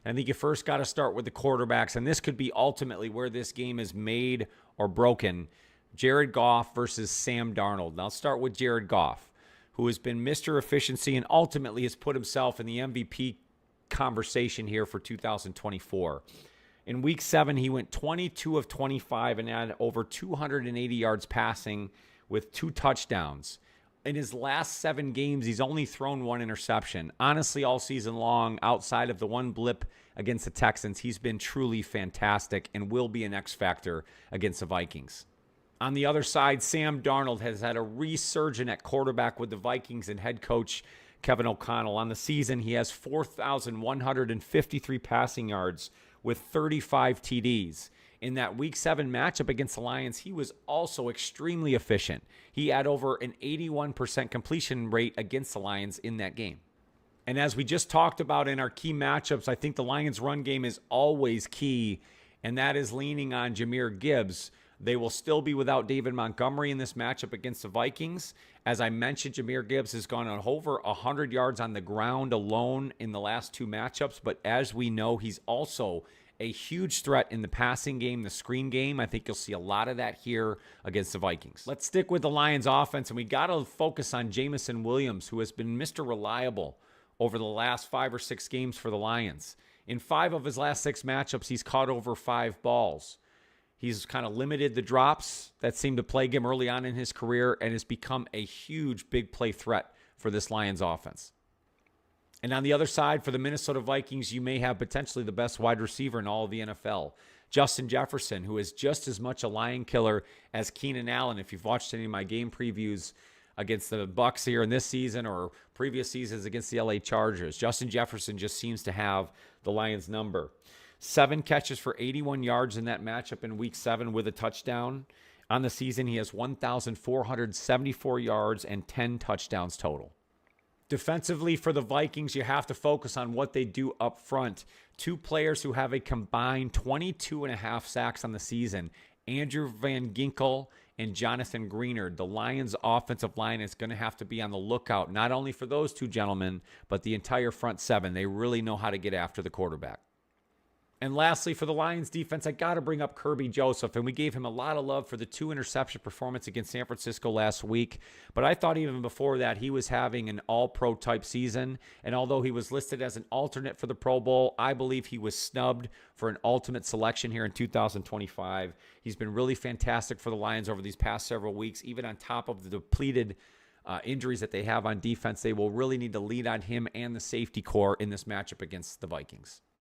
And I think you first got to start with the quarterbacks, and this could be ultimately where this game is made or broken. Jared Goff versus Sam Darnold. Now, I'll start with Jared Goff, who has been Mr. Efficiency and ultimately has put himself in the MVP conversation here for 2024. In Week 7, he went 22 of 25 and had over 280 yards passing with 2 touchdowns. In his last 7 games, he's only thrown 1 interception. Honestly, all season long, outside of the one blip against the Texans, he's been truly fantastic and will be an X factor against the Vikings. On the other side, Sam Darnold has had a resurgence at quarterback with the Vikings and head coach Kevin O'Connell. On the season, he has 4,153 passing yards with 35 TDs. In that Week 7 matchup against the Lions, he was also extremely efficient. He had over an 81% completion rate against the Lions in that game. And as we just talked about in our key matchups, I think the Lions' run game is always key, and that is leaning on Jahmyr Gibbs. They will still be without David Montgomery in this matchup against the Vikings. As I mentioned, Jahmyr Gibbs has gone on over 100 yards on the ground alone in the last 2 matchups, but as we know, he's also a huge threat in the passing game, the screen game. I think you'll see a lot of that here against the Vikings. Let's stick with the Lions offense, and we got to focus on Jameson Williams, who has been Mr. Reliable over the last 5 or 6 games for the Lions. In 5 of his last 6 matchups, he's caught over 5 balls. He's kind of limited the drops that seemed to plague him early on in his career and has become a huge big play threat for this Lions offense. And on the other side, for the Minnesota Vikings, you may have potentially the best wide receiver in all of the NFL, Justin Jefferson, who is just as much a lion killer as Keenan Allen. If you've watched any of my game previews against the Bucs here in this season or previous seasons against the LA Chargers, Justin Jefferson just seems to have the Lions' number. 7 catches for 81 yards in that matchup in Week 7 with a touchdown. On the season, he has 1,474 yards and 10 touchdowns total. Defensively for the Vikings, you have to focus on what they do up front. 2 players who have a combined 22.5 sacks on the season, Andrew Van Ginkel and Jonathan Greenard. The Lions' offensive line is going to have to be on the lookout, not only for those 2 gentlemen, but the entire front 7. They really know how to get after the quarterback. And lastly, for the Lions defense, I got to bring up Kirby Joseph, and we gave him a lot of love for the 2 interception performance against San Francisco last week. But I thought even before that, he was having an all-pro type season. And although he was listed as an alternate for the Pro Bowl, I believe he was snubbed for an ultimate selection here in 2025. He's been really fantastic for the Lions over these past several weeks, even on top of the depleted injuries that they have on defense. They will really need to lean on him and the safety core in this matchup against the Vikings.